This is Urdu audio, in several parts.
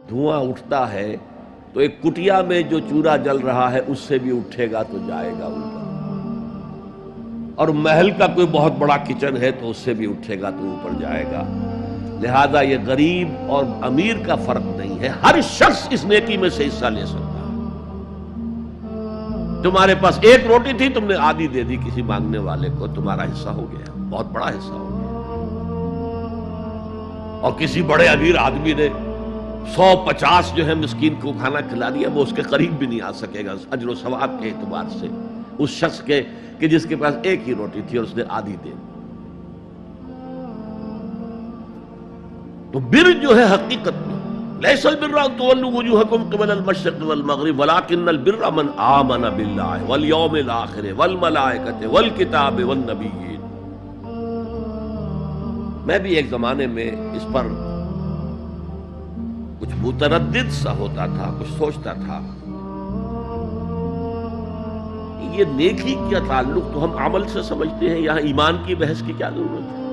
دھواں اٹھتا ہے تو ایک کٹیا میں جو چورا جل رہا ہے اس سے بھی اٹھے گا تو جائے گا اوپر، اور محل کا کوئی بہت بڑا کچن ہے تو اس سے بھی اٹھے گا تو اوپر جائے گا۔ لہذا یہ غریب اور امیر کا فرق نہیں ہے، ہر شخص اس نیکی میں سے حصہ لے سکتا ہے۔ تمہارے پاس ایک روٹی تھی، تم نے آدھی دے دی کسی مانگنے والے کو، تمہارا حصہ ہو گیا، بہت بڑا حصہ ہو گیا۔ اور کسی بڑے امیر آدمی نے 150 جو ہے مسکین کو کھانا کھلا دیا، وہ اس کے قریب بھی نہیں آ سکے گا اجر و ثواب کے اعتبار سے اس شخص کے کہ جس کے پاس ایک ہی روٹی تھی اور اس نے آدھی دے دی۔ تو بر جو ہے حقیقت میں لیس البر ان تولوا وجوہکم قبل المشرق والمغرب ولکن البر من آمن باللہ والیوم الآخر والملائکۃ والکتاب والنبیین۔ میں بھی ایک زمانے میں اس پر کچھ متردد سا ہوتا تھا، کچھ سوچتا تھا یہ نیکی کا تعلق تو ہم عمل سے سمجھتے ہیں، یہاں ایمان کی بحث کی کیا ضرورت ہے؟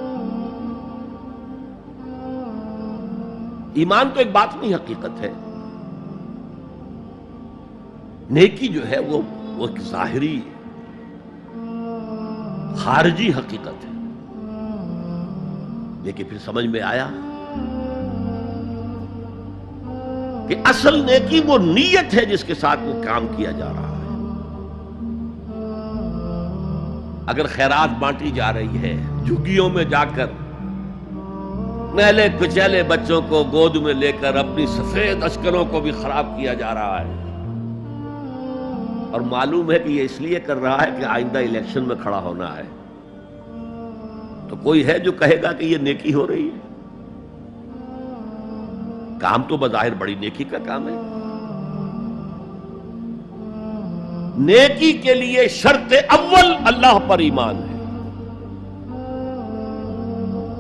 ایمان تو ایک باطنی حقیقت ہے، نیکی جو ہے وہ ایک ظاہری خارجی حقیقت ہے۔ لیکن پھر سمجھ میں آیا کہ اصل نیکی وہ نیت ہے جس کے ساتھ وہ کام کیا جا رہا ہے۔ اگر خیرات بانٹی جا رہی ہے، جھگیوں میں جا کر میلے کچیلے بچوں کو گود میں لے کر اپنی سفید اشکروں کو بھی خراب کیا جا رہا ہے، اور معلوم ہے کہ یہ اس لیے کر رہا ہے کہ آئندہ الیکشن میں کھڑا ہونا ہے، تو کوئی ہے جو کہے گا کہ یہ نیکی ہو رہی ہے؟ کام تو بظاہر بڑی نیکی کا کام ہے۔ نیکی کے لیے شرط اول اللہ پر ایمان ہے،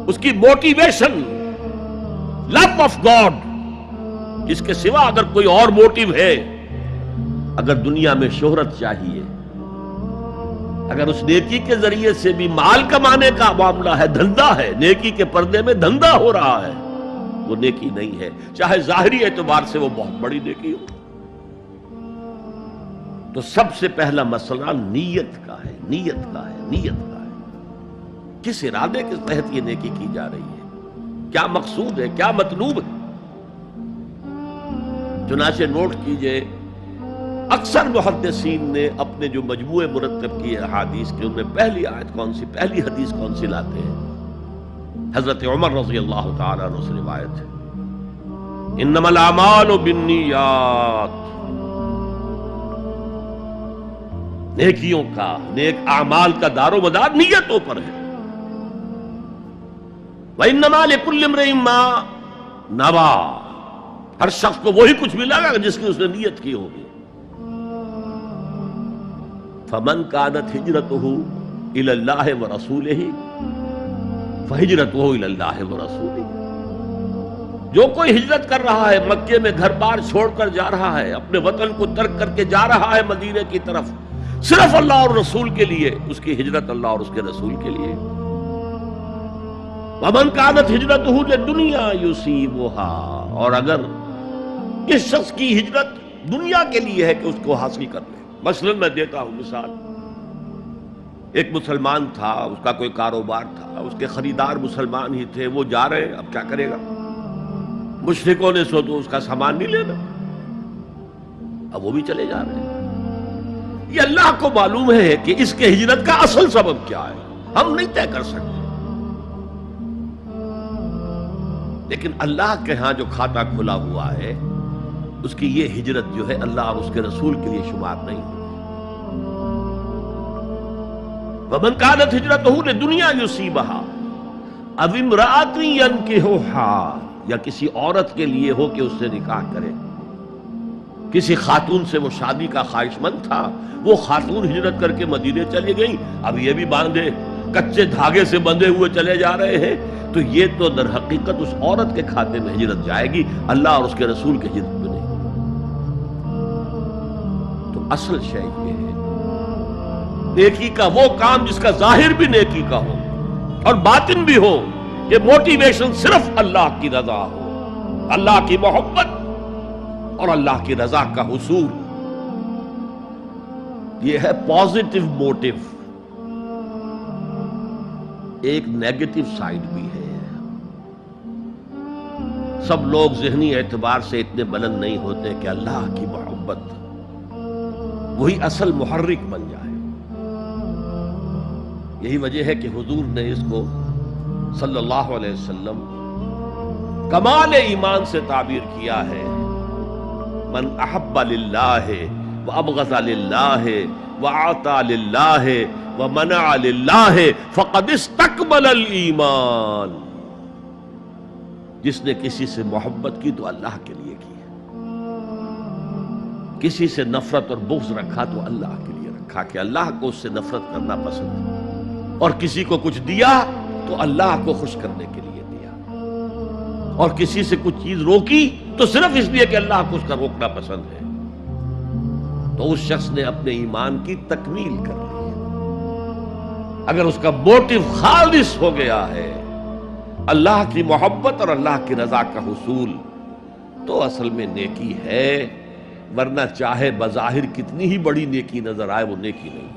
اس کی موٹیویشن لو آف گاڈ، اس کے سوا اگر کوئی اور موٹیو ہے، اگر دنیا میں شہرت چاہیے، اگر اس نیکی کے ذریعے سے بھی مال کمانے کا معاملہ ہے، دھندا ہے، نیکی کے پردے میں دھندا ہو رہا ہے، وہ نیکی نہیں ہے، چاہے ظاہری اعتبار سے وہ بہت بڑی نیکی ہو۔ تو سب سے پہلا مسئلہ نیت کا ہے، نیت کا ہے، نیت کا ہے۔ کس ارادے کے تحت یہ نیکی کی جا رہی ہے، کیا مقصود ہے، کیا مطلوب ہے؟ چنانچہ نوٹ کیجئے، اکثر محدثین نے اپنے جو مجموعے مرتب کیے احادیث کے، ان میں پہلی آیت کون سی، پہلی حدیث کون سی لاتے ہیں؟ حضرت عمر رضی اللہ تعالیٰ عنہ سے روایت ہے، انما الاعمال بالنیات، نیکیوں کا، نیک اعمال کا دار و مدار نیتوں پر ہے۔ وَإِنَّمَا لِكُلِّ امْرِئٍ مَّا نَوَىٰ، ہر شخص کو وہی کچھ ملے گا جس کی اس نے نیت کی ہوگی۔ فَمَنْ كَانَتْ هِجْرَتُهُ إِلَى اللَّهِ وَرَسُولِهِ فَهِجْرَتُهُ إِلَى اللَّهِ وَرَسُولِهِ۔ جو کوئی ہجرت کر رہا ہے، مکے میں گھر بار چھوڑ کر جا رہا ہے، اپنے وطن کو ترک کر کے جا رہا ہے مدینے کی طرف، صرف اللہ اور رسول کے لیے، اس کی ہجرت اللہ اور اس کے رسول کے لیے۔ وَمَنْ كَانَتْ هِجْرَتُهُ لِلدُّنْيَا يُصِيبُهَا، اور اگر اس شخص کی ہجرت دنیا کے لیے ہے کہ اس کو حاصل کر لے۔ مثلا میں دیتا ہوں مثال، ایک مسلمان تھا، اس کا کوئی کاروبار تھا، اس کے خریدار مسلمان ہی تھے، وہ جا رہے ہیں، اب کیا کرے گا؟ مشرکوں نے سو تو اس کا سامان نہیں لینا، اب وہ بھی چلے جا رہے ہیں۔ یہ اللہ کو معلوم ہے کہ اس کے ہجرت کا اصل سبب کیا ہے، ہم نہیں طے کر سکتے، لیکن اللہ کے ہاں جو کھاتا کھلا ہوا ہے، اس کی یہ ہجرت جو ہے اللہ اور اس کے رسول کے لیے شمار نہیں ہوتی۔ وَمَنْ كَانَتْ هِجْرَتُهُ لِدُنْيَا يُصِيبُهَا أَوِ امْرَأَةٍ يَنكِحُهَا، یا کسی عورت کے لیے ہو کہ اس سے نکاح کرے، کسی خاتون سے وہ شادی کا خواہش مند تھا، وہ خاتون ہجرت کر کے مدینے چلی گئی، اب یہ بھی باندھے کچے دھاگے سے بندھے ہوئے چلے جا رہے ہیں، تو یہ تو در حقیقت اس عورت کے کھاتے میں ہجرت جائے گی، اللہ اور اس کے رسول کے ہجرت میں نہیں۔ تو اصل شے یہ ہے نیکی کا وہ کام جس کا ظاہر بھی نیکی کا ہو اور باطن بھی ہو، کہ موٹیویشن صرف اللہ کی رضا ہو، اللہ کی محبت اور اللہ کی رضا کا حصول، یہ ہے پازیٹو موٹیو۔ ایک نیگیٹو سائیڈ بھی ہے۔ سب لوگ ذہنی اعتبار سے اتنے بلند نہیں ہوتے کہ اللہ کی محبت وہی اصل محرک بن جائے۔ یہی وجہ ہے کہ حضور نے اس کو صلی اللہ علیہ وسلم کمال ایمان سے تعبیر کیا ہے، من احب للہ وابغض للہ واعطى للہ ومنع للہ فقد استکمل الایمان۔ جس نے کسی سے محبت کی تو اللہ کے لیے کی ہے، کسی سے نفرت اور بغض رکھا تو اللہ کے لیے رکھا کہ اللہ کو اس سے نفرت کرنا پسند ہے، اور کسی کو کچھ دیا تو اللہ کو خوش کرنے کے لیے دیا، اور کسی سے کچھ چیز روکی تو صرف اس لیے کہ اللہ کو اس کا روکنا پسند ہے، تو اس شخص نے اپنے ایمان کی تکمیل کر لی۔ اگر اس کا موٹیو خالص ہو گیا ہے اللہ کی محبت اور اللہ کی رضا کا حصول، تو اصل میں نیکی ہے، ورنہ چاہے بظاہر کتنی ہی بڑی نیکی نظر آئے وہ نیکی نہیں۔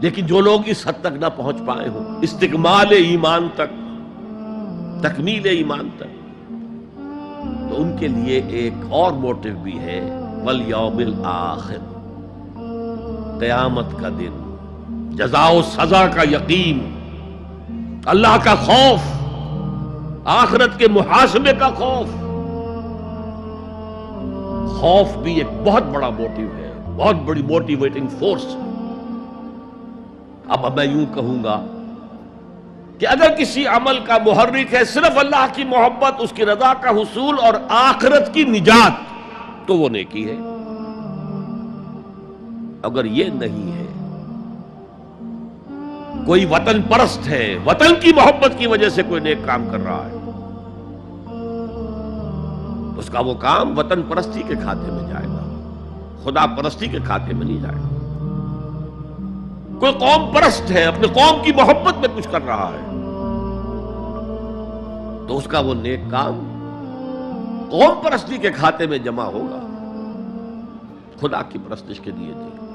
لیکن جو لوگ اس حد تک نہ پہنچ پائے ہوں، استکمال ایمان تک، تکمیل ایمان تک، تو ان کے لیے ایک اور موٹیو بھی ہے، والیوم الآخر، قیامت کا دن، جزا و سزا کا یقین، اللہ کا خوف، آخرت کے محاسبے کا خوف۔ خوف بھی ایک بہت بڑا موٹیو ہے، بہت بڑی موٹیویٹنگ فورس۔ اب میں یوں کہوں گا کہ اگر کسی عمل کا محرک ہے صرف اللہ کی محبت، اس کی رضا کا حصول اور آخرت کی نجات، تو وہ نیکی ہے۔ اگر یہ نہیں ہے، کوئی وطن پرست ہے، وطن کی محبت کی وجہ سے کوئی نیک کام کر رہا ہے، اس کا وہ کام وطن پرستی کے کھاتے میں جائے گا، خدا پرستی کے کھاتے میں نہیں جائے گا۔ کوئی قوم پرست ہے، اپنے قوم کی محبت میں کچھ کر رہا ہے، تو اس کا وہ نیک کام قوم پرستی کے کھاتے میں جمع ہوگا، خدا کی پرستش کے لیے نہیں۔